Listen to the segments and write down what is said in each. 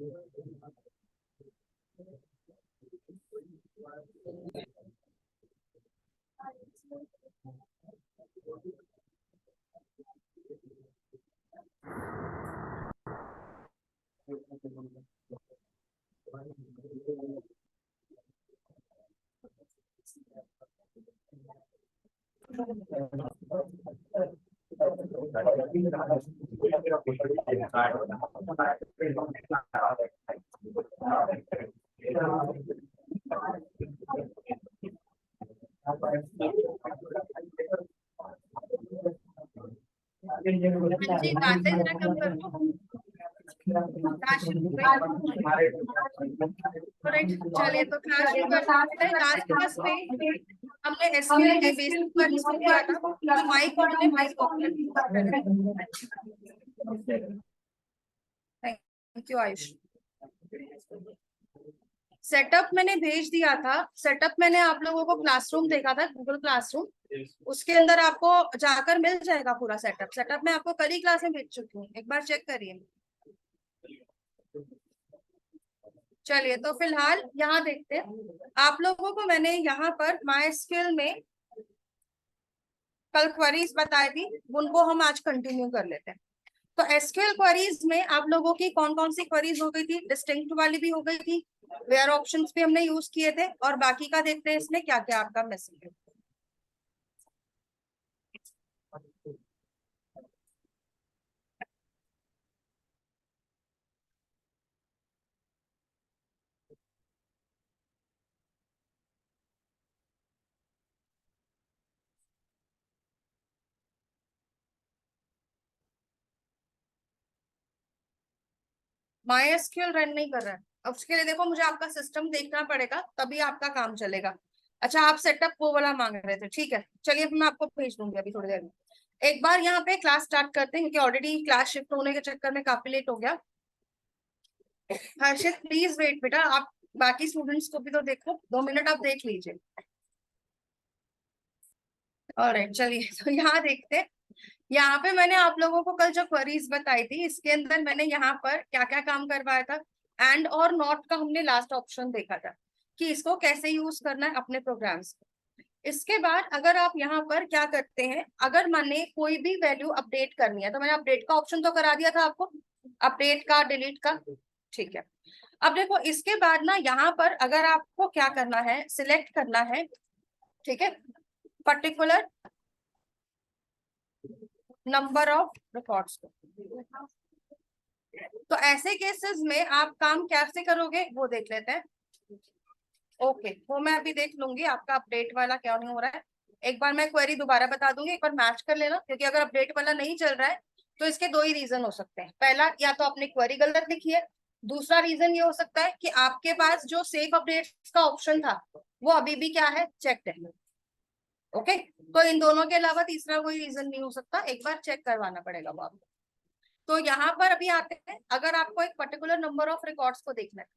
हाँ जी, बातें जरा कम कर लो। चलिए तो क्लास शुरू करते हैं। लास्ट क्लास में हमने एसक्यूएल के बेसिक क्वेरीज को किया था, तो माइक और mic operator. Thank you Ayush. Setup मैंने भेज दिया था। सेटअप मैंने आप लोगों को क्लासरूम देखा था, गूगल क्लासरूम, उसके अंदर आपको जाकर मिल जाएगा पूरा सेटअप। सेटअप मैं आपको कल ही क्लास में भेज चुकी हूँ, एक बार चेक करिए। चलिए तो फिलहाल यहाँ देखते हैं। आप लोगों को मैंने यहाँ पर माइस्क्यूएल में कल क्वेरीज बताई थी, उनको हम आज कंटिन्यू कर लेते हैं। तो एसक्यूएल क्वेरीज में आप लोगों की कौन कौन सी क्वेरीज हो गई थी? डिस्टिंक्ट वाली भी हो गई थी, वेयर ऑप्शंस भी हमने यूज किए थे, और बाकी का देखते हैं इसमें क्या क्या आपका मैसेज है। MySQL रन नहीं कर रहा है। अब उसके लिए देखो, मुझे आपका सिस्टम देखना पड़ेगा, तभी आपका काम चलेगा। अच्छा, आप सेटअप वो वाला मांग रहे थे, ठीक है, चलिए मैं आपको भेज दूंगी अभी थोड़ी देर में। एक बार यहाँ पे क्लास स्टार्ट करते हैं, क्योंकि ऑलरेडी क्लास शिफ्ट होने के चक्कर में काफी लेट हो गया। हर्षित प्लीज वेट बेटा, आप बाकी स्टूडेंट्स को भी तो देखो, 2 मिनट आप देख लीजिए। ऑलराइट, चलिए तो यहाँ देखते हैं। यहाँ पे मैंने आप लोगों को कल जो क्वेरीज बताई थी, इसके अंदर मैंने यहाँ पर क्या क्या काम करवाया था। एंड और नॉट का हमने लास्ट ऑप्शन देखा था कि इसको कैसे यूज करना है अपने प्रोग्राम्स को। इसके बाद अगर आप यहाँ पर क्या करते हैं, अगर माने कोई भी वैल्यू अपडेट करनी है, तो मैंने अपडेट का ऑप्शन तो करा दिया था आपको, अपडेट का, डिलीट का, ठीक है। अब देखो इसके बाद ना, यहाँ पर अगर आपको क्या करना है, सिलेक्ट करना है, ठीक है, पर्टिकुलर नंबर ऑफ रिकॉर्ड्स को। तो ऐसे केसेस में आप काम कैसे करोगे वो देख लेते हैं। ओके, वो मैं अभी देख लूंगी आपका अपडेट वाला क्यों नहीं हो रहा है। एक बार मैं क्वेरी दोबारा बता दूंगी, एक बार मैच कर लेना, क्योंकि अगर अपडेट वाला नहीं चल रहा है तो इसके दो ही रीजन हो सकते हैं। पहला, या तो आपने क्वेरी गलत लिखी है। दूसरा रीजन ये हो सकता है कि आपके पास जो सेव अपडेट्स का ऑप्शन था वो अभी भी क्या है, चेक है। ओके, तो इन दोनों के अलावा तीसरा कोई रीजन नहीं हो सकता, एक बार चेक करवाना पड़ेगा वो आपको। तो यहाँ पर अभी आते हैं, अगर आपको एक पर्टिकुलर नंबर ऑफ रिकॉर्ड्स को देखना है,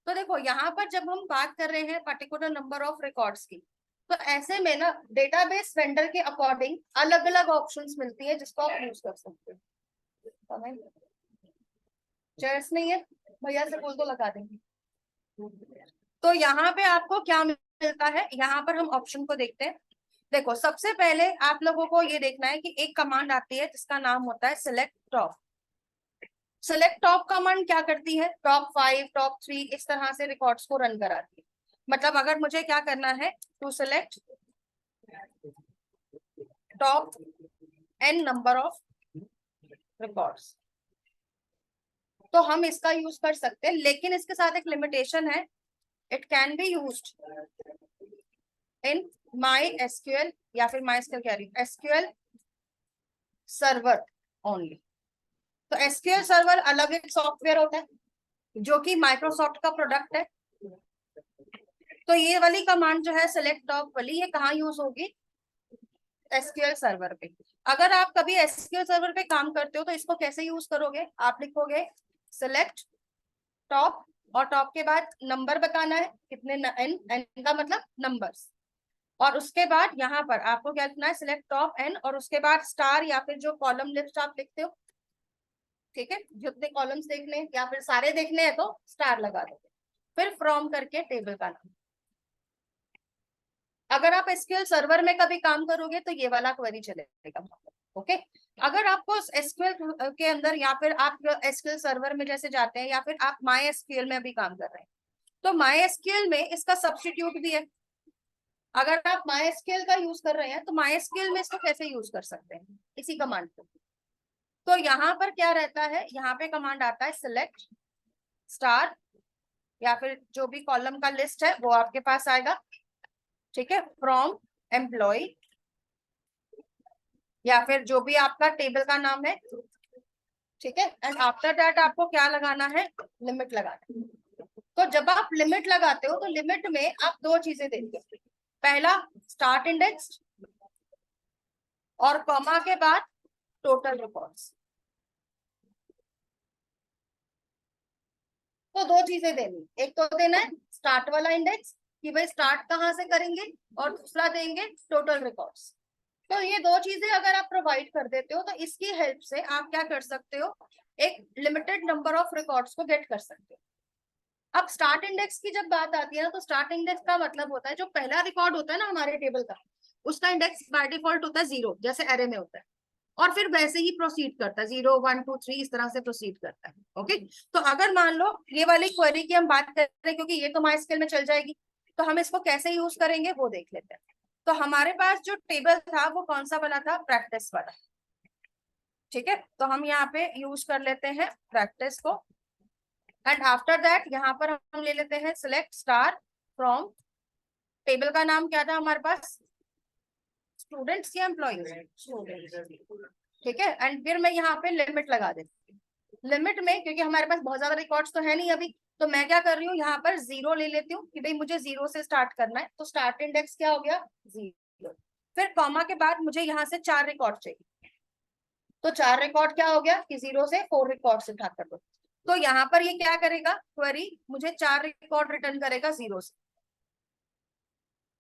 तो देखो यहाँ पर जब हम बात कर रहे हैं पर्टिकुलर नंबर ऑफ रिकॉर्ड्स की, तो ऐसे में ना डेटाबेस वेंडर के अकॉर्डिंग अलग अलग ऑप्शंस मिलती है जिसको आप यूज कर सकते हो। चेयर्स नहीं है, भैया से बोल दो लगा देंगे। तो यहाँ पे आपको क्या मिलता है, यहाँ पर हम ऑप्शन को देखते हैं। देखो सबसे पहले आप लोगों को ये देखना है कि एक कमांड आती है जिसका नाम होता है select top. Select top command क्या करती है, टॉप 5, टॉप 3 इस तरह से रिकॉर्ड्स को रन कराती है। मतलब अगर मुझे क्या करना है, to select top n number of records, तो हम इसका यूज कर सकते हैं, लेकिन इसके साथ एक लिमिटेशन है, it can be used in MySQL, या फिर MySQL कह रही हूं, SQL सर्वर ओनली। तो SQL सर्वर अलग एक सॉफ्टवेयर होता है जो कि माइक्रोसॉफ्ट का प्रोडक्ट है। तो ये वाली कमांड जो है सिलेक्ट टॉप वाली, ये कहाँ यूज होगी, SQL सर्वर पे। अगर आप कभी SQL सर्वर पे काम करते हो तो इसको कैसे यूज करोगे, आप लिखोगे सिलेक्ट टॉप, और टॉप के बाद नंबर बताना है कितने, n का मतलब नंबर्स, और उसके बाद यहाँ पर आपको क्या लिखना है, सिलेक्ट टॉप n, और उसके बाद स्टार या फिर जो कॉलम लिस्ट आप लिखते हो ठीक है, जितने कॉलम्स देखने हैं या फिर सारे देखने हैं तो स्टार लगा दोगे, फिर फ्रॉम करके टेबल का नाम। अगर आप एसक्यूएल सर्वर में कभी काम करोगे तो ये वाला क्वेरी चलेगा। ओके, अगर आपको एसक्यूएल के अंदर या फिर आप एसक्यूएल सर्वर में जैसे जाते हैं या फिर आप माई एसक्यूएल में भी काम कर रहे हैं, तो माई एसक्यूएल में इसका सब्स्टिट्यूट भी है। अगर आप माई एसक्यूएल का यूज कर रहे हैं तो माई एसक्यूएल में इसको कैसे यूज कर सकते हैं, इसी कमांड को। तो यहाँ पर क्या रहता है, यहाँ पे कमांड आता है सिलेक्ट स्टार, या फिर जो भी कॉलम का लिस्ट है वो आपके पास आएगा, ठीक है, फ्रॉम एम्प्लॉय, या फिर जो भी आपका टेबल का नाम है, ठीक है। एंड आफ्टर दैट आपको क्या लगाना है, लिमिट लगाना है। तो जब आप लिमिट लगाते हो तो लिमिट में आप दो चीजें देते हो, पहला स्टार्ट इंडेक्स और कॉमा के बाद टोटल रिकॉर्ड्स। तो दो चीजें देनी, एक तो देना है स्टार्ट वाला इंडेक्स कि भाई स्टार्ट कहाँ से करेंगे, और दूसरा देंगे टोटल रिकॉर्ड्स। तो ये दो चीजें अगर आप प्रोवाइड कर देते हो तो इसकी हेल्प से आप क्या कर सकते हो, एक लिमिटेड नंबर ऑफ रिकॉर्ड्स को गेट कर सकते हो। अब स्टार्ट इंडेक्स की जब बात आती है ना, तो स्टार्ट इंडेक्स का मतलब होता है जो पहला रिकॉर्ड होता है ना हमारे टेबल का, उसका इंडेक्स बाय डिफॉल्ट होता है 0, जैसे एरे में होता है, और फिर वैसे ही प्रोसीड करता है 0 1 2 3 इस तरह से प्रोसीड करता है। ओके, तो अगर मान लो ये वाली क्वेरी की हम बात कर रहे हैं, क्योंकि ये तो माइस्क्ल में चल जाएगी, तो हम इसको कैसे यूज करेंगे वो देख लेते हैं। तो हमारे पास जो टेबल था वो कौन सा वाला था, प्रैक्टिस वाला, ठीक है। तो हम यहाँ पे यूज कर लेते हैं प्रैक्टिस को, एंड आफ्टर दैट यहाँ पर हम ले लेते हैं सिलेक्ट स्टार फ्रॉम, टेबल का नाम क्या था हमारे पास, स्टूडेंट्स या एम्प्लॉइज, ठीक है। एंड फिर मैं यहाँ पे लिमिट लगा देती हूँ। लिमिट में क्योंकि हमारे पास बहुत ज्यादा रिकॉर्ड्स तो है नहीं अभी, तो मैं क्या कर रही हूँ, यहाँ पर 0 ले लेती हूँ कि भाई मुझे 0 से स्टार्ट करना है, तो स्टार्ट इंडेक्स क्या हो गया 0। फिर कॉमा के बाद मुझे यहाँ से 4 रिकॉर्ड चाहिए, तो 4 रिकॉर्ड क्या हो गया कि 0 से 4 रिकॉर्ड उठा कर दो। तो यहाँ पर ये क्या करेगा, क्वेरी मुझे 4 रिकॉर्ड रिटर्न करेगा 0 से,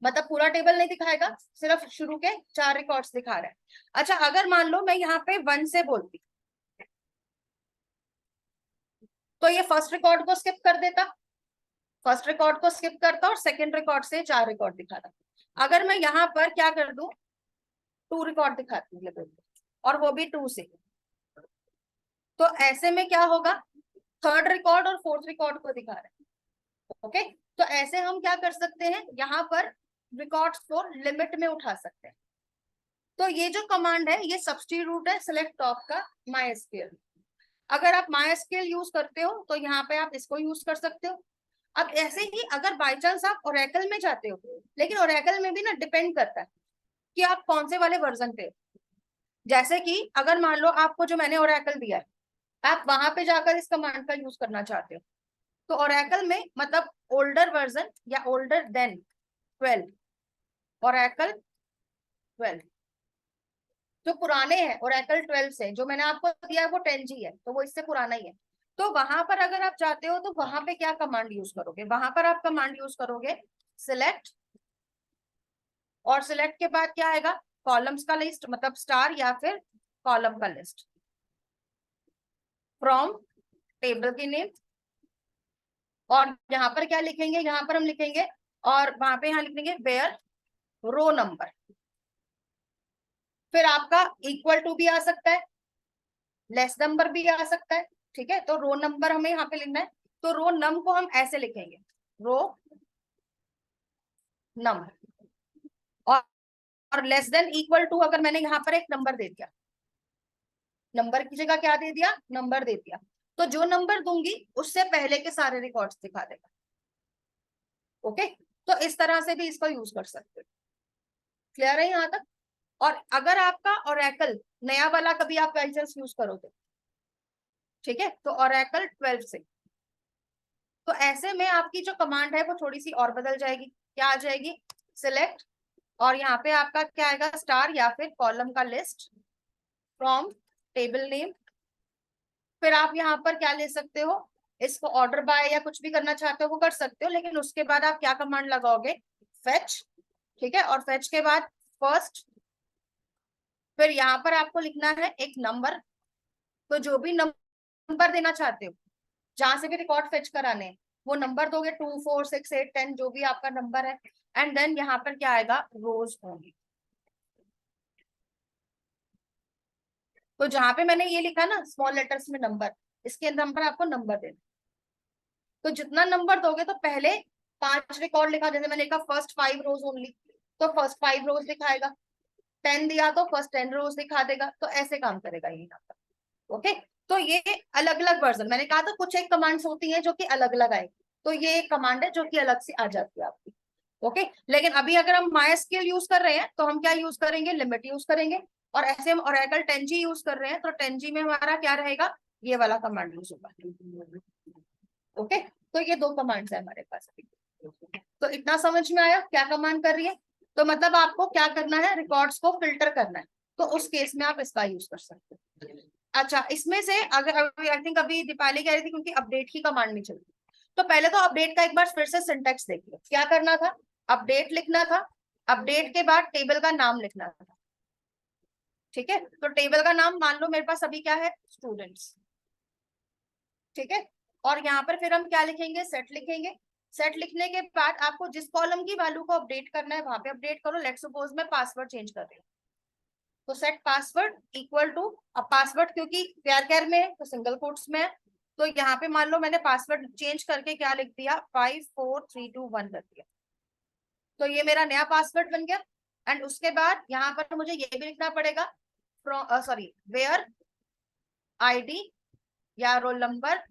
मतलब पूरा टेबल नहीं दिखाएगा, सिर्फ शुरू के 4 रिकॉर्ड्स दिखा रहा है। अच्छा, अगर मान लो मैं यहाँ पे 1 से बोलती तो ये फर्स्ट रिकॉर्ड को स्किप कर देता, फर्स्ट रिकॉर्ड को स्किप करता और सेकंड रिकॉर्ड से 4 रिकॉर्ड दिखाता। अगर मैं यहाँ पर क्या कर दूं, 2 रिकॉर्ड दिखाती है और वो भी 2 से, तो ऐसे में क्या होगा, थर्ड रिकॉर्ड और फोर्थ रिकॉर्ड को दिखा रहा है। ओके, तो ऐसे हम क्या कर सकते हैं, यहाँ पर रिकॉर्ड्स को लिमिट में उठा सकते हैं। तो ये जो कमांड है ये सब्स्टिट्यूट है सिलेक्ट टॉप का MySQL। अगर आप MySQL यूज करते हो तो यहाँ पे आप इसको यूज कर सकते हो। अब ऐसे ही अगर बाई चांस आप ओरेकल में जाते हो, लेकिन ओरेकल में भी ना डिपेंड करता है कि आप कौन से वाले वर्जन पे हो। जैसे कि अगर मान लो आपको जो मैंने ओरेकल दिया है, आप वहां पे जाकर इस कमांड का यूज करना चाहते हो, तो ओरेकल में मतलब ओल्डर वर्जन या ओल्डर देन 12, ओरेकल 12 जो पुराने हैं, ओरेकल 12 से जो मैंने आपको दिया है वो 10G है, तो वो इससे पुराना ही है। तो वहां पर अगर आप जाते हो तो वहां पे क्या कमांड यूज करोगे, वहां पर आप कमांड यूज करोगे सिलेक्ट, और सिलेक्ट के बाद क्या आएगा, कॉलम्स का लिस्ट, मतलब स्टार या फिर कॉलम का लिस्ट, फ्रॉम टेबल की नेम, और यहाँ पर क्या लिखेंगे, यहाँ पर हम लिखेंगे, और वहां पे यहाँ लिखेंगे वेयर रो नंबर। फिर आपका इक्वल टू भी आ सकता है, लेस नंबर भी आ सकता है, ठीक है। तो रो नंबर हमें यहाँ पे लिखना है, तो रो नम को हम ऐसे लिखेंगे, रो नम, और लेस देन इक्वल टू अगर मैंने यहाँ पर एक नंबर दे दिया, नंबर की जगह क्या दे दिया, नंबर दे दिया, तो जो नंबर दूंगी उससे पहले के सारे रिकॉर्ड्स दिखा देगा। ओके, तो इस तरह से भी इसको यूज कर सकते हो। क्लियर है यहाँ तक। और अगर आपका ओरेकल नया वाला कभी आप लाइसेंस यूज करोगे, ठीक है, तो ओरेकल 12 से, तो ऐसे में आपकी जो कमांड है वो थोड़ी सी और बदल जाएगी। क्या आ जाएगी, सिलेक्ट, और यहाँ पे आपका क्या आएगा, स्टार या फिर कॉलम का लिस्ट फ्रॉम टेबल नेम। फिर आप यहाँ पर क्या ले सकते हो, इसको ऑर्डर बाय या कुछ भी करना चाहते हो वो कर सकते हो, लेकिन उसके बाद आप क्या कमांड लगाओगे, फेच, ठीक है, और फेच के बाद फर्स्ट, फिर यहाँ पर आपको लिखना है एक नंबर, तो जो भी नंबर नंबर देना चाहते हो, जहां से भी रिकॉर्ड फेच कराने हैं वो नंबर दोगे, 2 4 6 8 10 जो भी आपका नंबर है। एंड देन यहाँ पर क्या आएगा, रोज होंगी। तो जहां पे मैंने ये लिखा ना स्मॉल लेटर्स में नंबर, इसके अंदर आपको नंबर देना। तो जितना नंबर दोगे तो पहले 5 रिकॉर्ड लिखा, जैसे मैंने लिखा फर्स्ट 5 रोज ओनली, तो फर्स्ट 5 रोज दिखाएगा। 10 दिया तो फर्स्ट 10 रोज दिखा देगा। तो ऐसे काम करेगा ये यहाँ पर। ओके, तो ये अलग अलग वर्जन, मैंने कहा था कुछ एक कमांड्स होती हैं जो कि अलग अलग आएगी, तो ये एक कमांड है जो कि अलग से आ जाती है आपकी। ओके, लेकिन अभी अगर हम MySQL यूज कर रहे हैं तो हम क्या यूज करेंगे, लिमिट यूज करेंगे। और ऐसे हम Oracle 10G यूज कर रहे हैं तो 10G में हमारा क्या रहेगा, ये वाला कमांड यूज होगा। ओके, तो ये 2 कमांड्स है हमारे पास। तो इतना समझ में आया क्या कमांड कर रही है। तो मतलब आपको क्या करना है, रिकॉर्ड्स को फिल्टर करना है, तो उस केस में आप इसका यूज कर सकते हो। अच्छा, इसमें से अगर आई थिंक अभी दीपाली कह रही थी क्योंकि अपडेट की कमांड नहीं चलती, तो पहले तो अपडेट का एक बार फिर से सिंटेक्स देख लो। क्या करना था, अपडेट लिखना था, अपडेट के बाद टेबल का नाम लिखना था। ठीक है, तो टेबल का नाम मान लो मेरे पास अभी क्या है, स्टूडेंट्स। ठीक है, और यहाँ पर फिर हम क्या लिखेंगे, सेट लिखेंगे। सेट लिखने के बाद आपको जिस कॉलम की वैल्यू को अपडेट करना है वहां पे अपडेट करो। लेट्स सपोज मैं पासवर्ड चेंज कर रही हूँ, तो सेट पासवर्ड इक्वल टू, अब पासवर्ड क्योंकि प्यार कैर में है तो सिंगल कोट्स में है, तो यहाँ पे मान लो मैंने पासवर्ड चेंज करके क्या लिख दिया, 54321 कर दिया। तो ये मेरा नया पासवर्ड बन गया। एंड उसके बाद यहाँ पर मुझे ये भी लिखना पड़ेगा, सॉरी, वेयर आईडी या roll number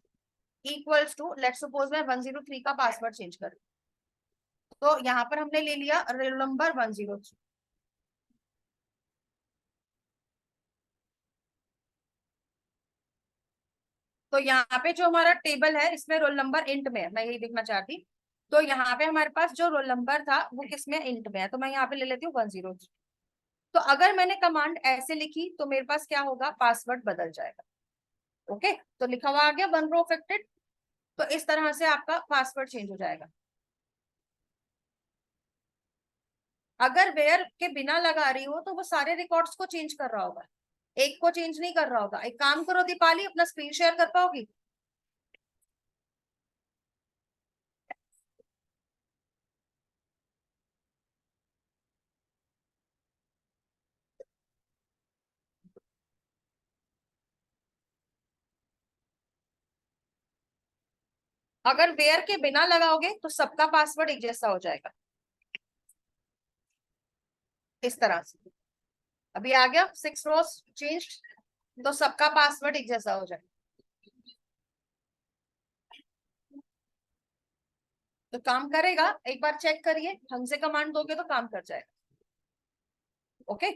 equals to, let's suppose मैं 103 का पासवर्ड चेंज कर, तो यहाँ पर हमने ले लिया रोल नंबर 103। तो यहाँ पे जो हमारा टेबल है इसमें रोल नंबर इंट में है, मैं यही देखना चाहती। तो यहाँ पे हमारे पास जो रोल नंबर था वो किस में, इंट में है, तो मैं यहाँ पे ले लेती हूँ 103। तो अगर मैंने कमांड ऐसे लिखी तो मेरे पास क्या होगा, पासवर्ड बदल जाएगा। ओके, तो लिखा हुआ आ गया 1 रो अफेक्टेड। तो इस तरह से आपका पासवर्ड चेंज हो जाएगा। अगर वेयर के बिना लगा रही हो तो वो सारे रिकॉर्ड्स को चेंज कर रहा होगा, एक को चेंज नहीं कर रहा होगा। एक काम करो दीपाली, अपना स्क्रीन शेयर कर पाओगी। अगर वेयर के बिना लगाओगे तो सबका पासवर्ड एक जैसा हो जाएगा, इस तरह से। अभी आ गया 6 रोज चेंज, तो सबका पासवर्ड एक जैसा हो जाएगा। तो काम करेगा, एक बार चेक करिए, ढंग से कमांड दोगे तो काम कर जाएगा। ओके,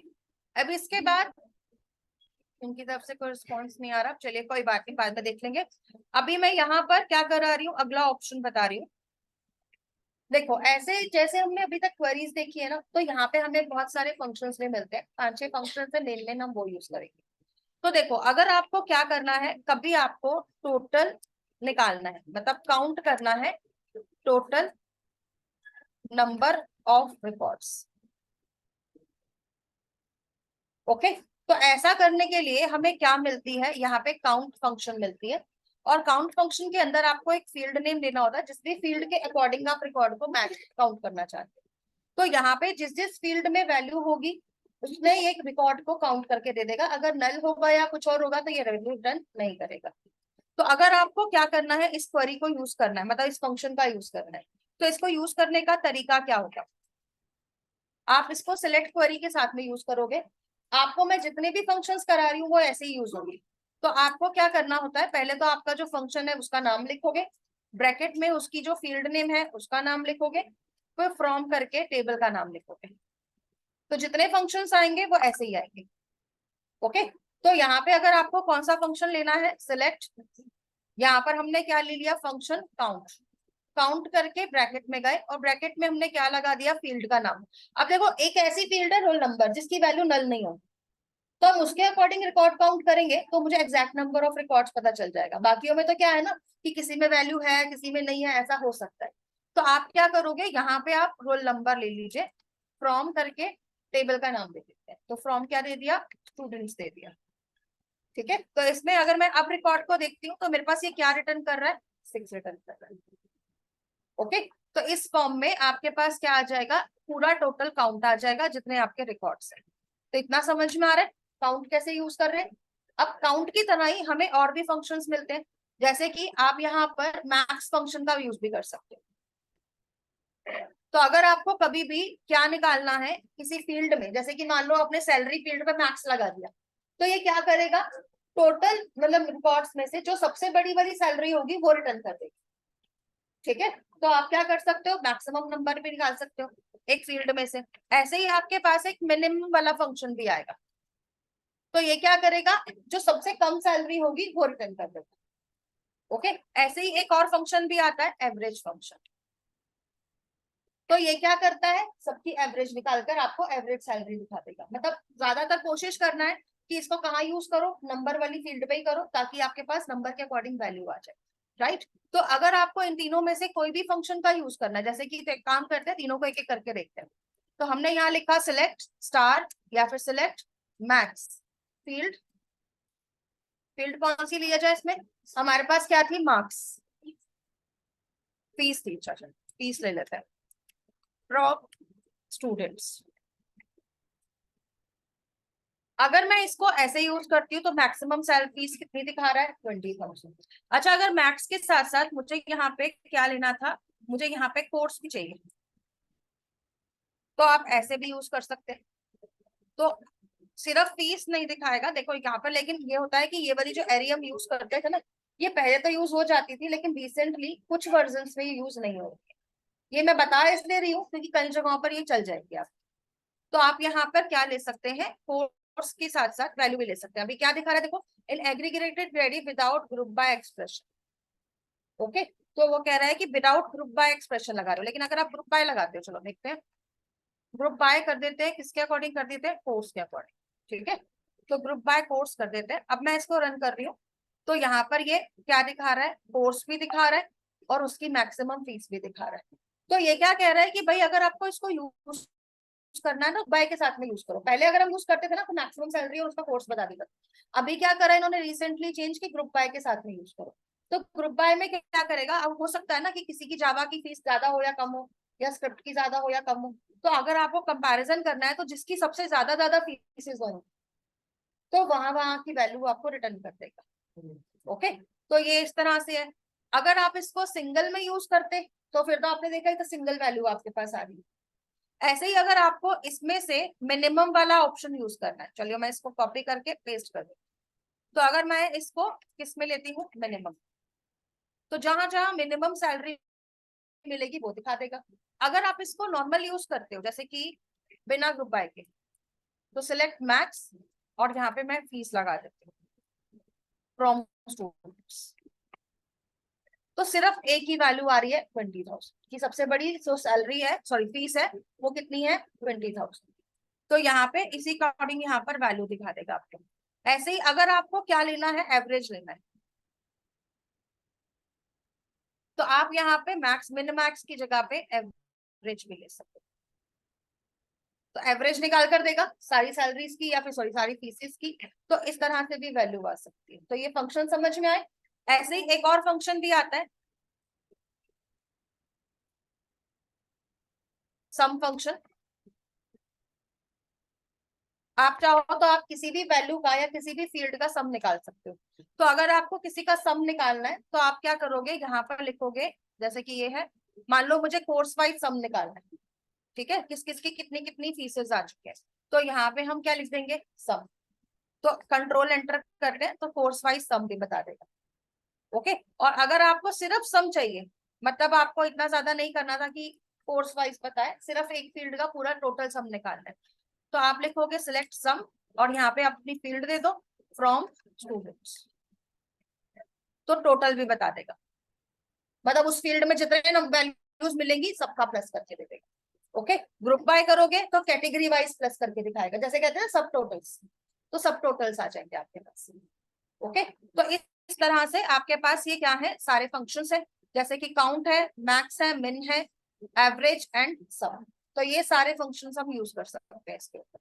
अब इसके बाद उनकी तरफ से कोई रिस्पॉन्स नहीं आ रहा, चलिए कोई बात नहीं, बाद में देख लेंगे। अभी मैं यहाँ पर क्या करा रही हूँ, अगला ऑप्शन बता रही हूँ। देखो ऐसे जैसे हमने अभी तक क्वेरीज देखी है ना, तो यहाँ पे हमें बहुत सारे फंक्शंस भी मिलते हैं, 5-6 फंक्शंस है, मेन मेन हम वो यूज करेंगे। तो देखो अगर आपको क्या करना है, कभी आपको टोटल निकालना है, मतलब काउंट करना है total number of records. Okay, तो ऐसा करने के लिए हमें क्या मिलती है, यहाँ पे काउंट फंक्शन मिलती है। और काउंट फंक्शन के अंदर आपको एक फील्ड नेम देना होता है, जिस भी फील्ड के अकॉर्डिंग आप रिकॉर्ड को मैच काउंट करना चाहते हैं। तो यहाँ पे जिस जिस फील्ड में वैल्यू होगी उसने एक रिकॉर्ड को काउंट करके दे देगा। अगर नल होगा या कुछ और होगा तो ये वैल्यू रिटर्न नहीं करेगा। तो अगर आपको क्या करना है, इस क्वेरी को यूज करना है, मतलब इस फंक्शन का यूज करना है, तो इसको यूज करने का तरीका क्या होगा, आप इसको सिलेक्ट क्वेरी के साथ में यूज करोगे। आपको मैं जितने भी फंक्शंस करा रही हूँ वो ऐसे ही यूज होंगे। तो आपको क्या करना होता है, पहले तो आपका जो फंक्शन है उसका नाम लिखोगे, ब्रैकेट में उसकी जो फील्ड नेम है उसका नाम लिखोगे, फिर फ्रॉम करके टेबल का नाम लिखोगे। तो जितने फंक्शंस आएंगे वो ऐसे ही आएंगे। ओके, तो यहाँ पे अगर आपको कौन सा फंक्शन लेना है, सिलेक्ट, यहाँ पर हमने क्या ले लिया, फंक्शन काउंट। काउंट करके ब्रैकेट में गए और ब्रैकेट में हमने क्या लगा दिया, फील्ड का नाम। अब देखो एक ऐसी फील्ड है रोल नंबर जिसकी वैल्यू नल नहीं हो, तो हम उसके अकॉर्डिंग रिकॉर्ड काउंट करेंगे तो मुझे एग्जैक्ट नंबर ऑफ रिकॉर्ड्स पता चल जाएगा। बाकियों में तो क्या है ना कि किसी में वैल्यू है किसी में नहीं है, ऐसा हो सकता है। तो आप क्या करोगे, यहाँ पे आप रोल नंबर ले लीजिए, फ्रॉम करके टेबल का नाम दे देते हैं, तो फ्रॉम क्या दे दिया, स्टूडेंट्स दे दिया। ठीक है, तो इसमें अगर मैं अब रिकॉर्ड को देखती हूँ तो मेरे पास ये क्या रिटर्न कर रहा है, 6 रिटर्न कर रहा है। ओके, तो इस फॉर्म में आपके पास क्या आ जाएगा, पूरा टोटल काउंट आ जाएगा जितने आपके रिकॉर्ड्स हैं। तो इतना समझ में आ रहा है काउंट कैसे यूज कर रहे हैं। अब काउंट की तरह ही हमें और भी फंक्शंस मिलते हैं, जैसे कि आप यहाँ पर मैक्स फंक्शन का यूज भी कर सकते हो। तो अगर आपको कभी भी क्या निकालना है किसी फील्ड में, जैसे कि मान लो आपने सैलरी फील्ड पे मैक्स लगा दिया, तो ये क्या करेगा, टोटल मतलब रिकॉर्ड्स में से जो सबसे बड़ी वाली सैलरी होगी वो रिटर्न कर देगी। ठीक है, तो आप क्या कर सकते हो, मैक्सिमम नंबर भी निकाल सकते हो एक फील्ड में से। ऐसे ही आपके पास एक मिनिमम वाला फंक्शन भी आएगा, तो ये क्या करेगा, जो सबसे कम सैलरी होगी वो रिटर्न कर देगा। ओके, ऐसे ही एक और फंक्शन भी आता है, एवरेज फंक्शन। तो ये क्या करता है, सबकी एवरेज निकालकर आपको एवरेज सैलरी दिखा देगा। मतलब ज्यादातर कोशिश करना है कि इसको कहाँ यूज करो, नंबर वाली फील्ड पे ही करो, ताकि आपके पास नंबर के अकॉर्डिंग वैल्यू आ जाए। राइट, तो अगर आपको इन तीनों में से कोई भी फंक्शन का यूज करना है, जैसे कि एक काम करते हैं, तीनों को एक एक करके देखते हैं। तो हमने यहाँ लिखा सिलेक्ट स्टार या फिर सिलेक्ट मैक्स फील्ड। फील्ड कौन सी लिया जाए इसमें, हमारे पास क्या थी, मार्क्स, फीस थी, अच्छा फीस ले लेते हैं, फ्रॉम स्टूडेंट्स। अगर मैं इसको ऐसे यूज करती हूँ तो मैक्सिमम सैलरी फीस कितनी दिखा रहा है, 20,000। अच्छा, अगर मैक्स के साथ साथ मुझे यहाँ पे क्या लेना था, मुझे यहाँ पे कोर्स भी चाहिए, तो आप ऐसे भी यूज कर सकते हैं। तो सिर्फ फीस नहीं दिखाएगा, देखो यहाँ पर, लेकिन ये होता है कि ये वाली जो एरिया हम यूज करते थे ना, ये पहले तो यूज हो जाती थी, लेकिन रिसेंटली कुछ वर्जन में ये यूज नहीं हो रही है। ये मैं बता इसलिए रही हूँ क्योंकि कई जगहों पर ये चल जाएगी आप। तो आप यहाँ पर क्या ले सकते हैं, कोर्स के साथ साथ वैल्यू भी ले सकते हैं। अभी क्या दिखा रहा है देखो, in aggregated credit without group by expression. Okay, तो वो कह रहा है कि विदाउट ग्रुप बाय एक्सप्रेशन लगा रहे हो, लेकिन अगर आप ग्रुप बाय लगाते हो, चलो देखते हैं, ग्रुप बाय कर देते हैं, किसके अकॉर्डिंग कर देते हैं, कोर्स के अकॉर्डिंग। ठीक है, तो ग्रुप बाय कोर्स कर देते हैं। अब मैं इसको रन कर रही हूँ, तो यहाँ पर ये क्या दिखा रहा है, कोर्स भी दिखा रहा है और उसकी मैक्सिमम फीस भी दिखा रहा है। तो ये क्या कह रहा है कि भाई अगर आपको इसको यूज करना है ना, बाय के साथ में यूज करो। पहले अगर हम यूज करते थे ना तो मैक्सिमम सैलरी और उसका कोर्स बता देता। अभी क्या करा इन्होंने, रिसेंटली चेंज की, ग्रुप बाय के साथ में यूज करो। तो ग्रुप बाय में क्या करेगा, अब हो सकता है ना कि किसी की जावा की फीस ज्यादा हो या कम हो, या स्क्रिप्ट की ज्यादा हो या कम हो। तो अगर आपको कंपैरिजन करना है तो जिसकी सबसे ज्यादा ज्यादा फीसेस हो, तो वहां वहां की वैल्यू आपको रिटर्न कर देगा। ओके, तो ये इस तरह से है। अगर आप इसको सिंगल में यूज करते तो फिर तो आपने देखा ही, तो सिंगल वैल्यू आपके पास आ रही है। ऐसे ही अगर आपको इसमें से मिनिमम वाला ऑप्शन यूज करना है, चलिए मैं इसको कॉपी करके पेस्ट कर दूं। तो अगर मैं इसको किस में लेती हूँ, मिनिमम, तो जहां जहां मिनिमम सैलरी मिलेगी वो दिखा देगा। अगर आप इसको नॉर्मल यूज करते हो, जैसे कि बिना ग्रुप बाय के, तो सिलेक्ट मैक्स और यहाँ पे मैं फीस लगा देती हूँ, फ्रॉम स्टूडेंट्स। तो सिर्फ एक ही वैल्यू आ रही है, 20,000 की। सबसे बड़ी जो सैलरी है, सॉरी फीस है, वो कितनी है, 20,000। तो यहाँ पे इसी अकॉर्डिंग यहाँ पर वैल्यू दिखा देगा आपको। ऐसे ही अगर आपको क्या लेना है, एवरेज लेना है, तो आप यहाँ पे मैक्स मिन मैक्स की जगह पे एवरेज भी ले सकते हो। तो एवरेज निकाल कर देगा सारी सैलरीज की, या फिर सॉरी सारी फीसेस की। तो इस तरह से भी वैल्यू आ सकती है। तो ये फंक्शन समझ में आए। ऐसे ही एक और फंक्शन भी आता है, सम फंक्शन। आप चाहो तो आप किसी भी वैल्यू का या किसी भी फील्ड का सम निकाल सकते हो। तो अगर आपको किसी का सम निकालना है तो आप क्या करोगे, यहाँ पर लिखोगे, जैसे कि ये है, मान लो मुझे कोर्स वाइज सम निकालना है। ठीक है, किस किस की कितनी कितनी फीसेस आ चुकी है, तो यहाँ पे हम क्या लिख देंगे, सम। तो कंट्रोल एंटर कर दें तो कोर्स वाइज सम भी बता देगा। ओके, और अगर आपको सिर्फ सम चाहिए, मतलब आपको इतना ज्यादा नहीं करना था कि कोर्स वाइज पता है, सिर्फ एक फील्ड का पूरा टोटल सम निकालना है, तो आप लिखोगे सिलेक्ट सम और यहाँ पे अपनी फील्ड दे दो, फ्रॉम स्टूडेंट्स। तो टोटल भी बता देगा, मतलब उस फील्ड में जितने वैल्यूज मिलेंगी सबका प्लस करके दे देगा। ओके, ग्रुप बाय करोगे तो कैटेगरी वाइज प्लस करके दिखाएगा, जैसे कहते हैं सब टोटल्स, तो सब टोटल्स आ जाएंगे आपके पास। ओके, तो इस तरह से आपके पास ये क्या है, सारे फंक्शंस है, जैसे कि काउंट है, मैक्स है, मिन है, एवरेज एंड सम। तो ये सारे फंक्शंस हम यूज कर सकते हैं इसके ऊपर।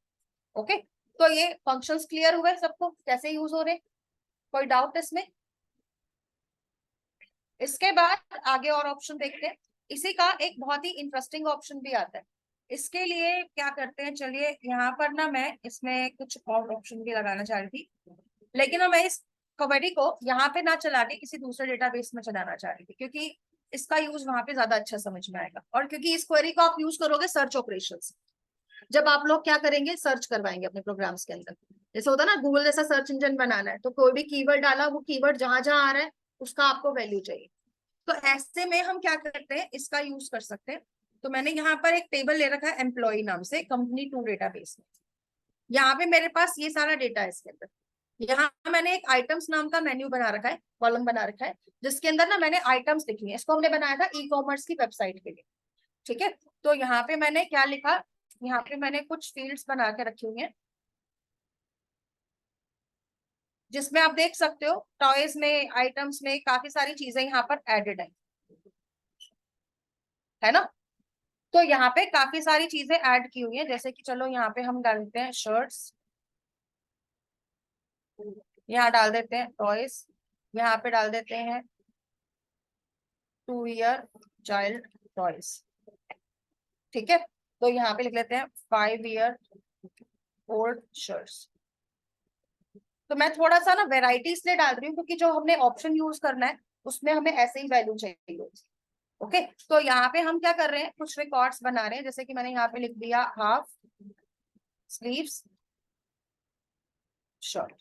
ओके, तो ये फंक्शंस क्लियर हुए सबको कैसे यूज हो रहे। कोई डाउट इसमें? इसके बाद आगे और ऑप्शन देखते हैं। इसी का एक बहुत ही इंटरेस्टिंग ऑप्शन भी आता है। इसके लिए क्या करते हैं, चलिए यहाँ पर ना मैं इसमें कुछ और ऑप्शन भी लगाना चाह रही थी, लेकिन मैं इस क्वेरी को यहाँ पे ना चला के किसी दूसरे डेटाबेस में चलाना चाह रही थी, क्योंकि इसका यूज वहां पे ज्यादा अच्छा समझ में आएगा। और क्योंकि इस क्वेरी को आप यूज करोगे सर्च ऑपरेशंस, जब आप लोग क्या करेंगे, सर्च करवाएंगे अपने प्रोग्राम्स के अंदर, जैसे होता है ना गूगल जैसा सर्च इंजन बनाना है, तो कोई भी कीवर्ड डाला, वो कीवर्ड जहां जहां आ रहा है उसका आपको वैल्यू चाहिए। तो ऐसे में हम क्या करते हैं, इसका यूज कर सकते हैं। तो मैंने यहाँ पर एक टेबल ले रखा है एम्प्लॉय नाम से, कंपनी टू डेटाबेस में। यहाँ पे मेरे पास ये सारा डेटा है इसके अंदर। यहाँ मैंने एक आइटम्स नाम का मेन्यू बना रखा है, कॉलम बना रखा है, जिसके अंदर ना मैंने आइटम्स लिखी है। इसको हमने बनाया था ई कॉमर्स की वेबसाइट के लिए, ठीक है। तो यहाँ पे मैंने क्या लिखा, यहाँ पे मैंने कुछ फील्ड्स बना के रखी हुई हैं, जिसमें आप देख सकते हो टॉयज में, आइटम्स में काफी सारी चीजें यहाँ पर एडेड है ना। तो यहाँ पे काफी सारी चीजें ऐड की हुई हैं, जैसे कि चलो यहाँ पे हम डालते हैं शर्ट्स, यहाँ डाल देते हैं टॉयज, यहाँ पे डाल देते हैं 2 ईयर चाइल्ड टॉयज, ठीक है। तो यहाँ पे लिख लेते हैं 5 ईयर ओल्ड शर्ट्स। तो मैं थोड़ा सा ना वेराइटी इसलिए डाल रही हूँ क्योंकि जो हमने ऑप्शन यूज करना है उसमें हमें ऐसे ही वैल्यू चाहिए। ओके, तो यहाँ पे हम क्या कर रहे हैं, कुछ रिकॉर्ड्स बना रहे हैं, जैसे कि मैंने यहाँ पे लिख दिया हाफ स्लीव्स शर्ट,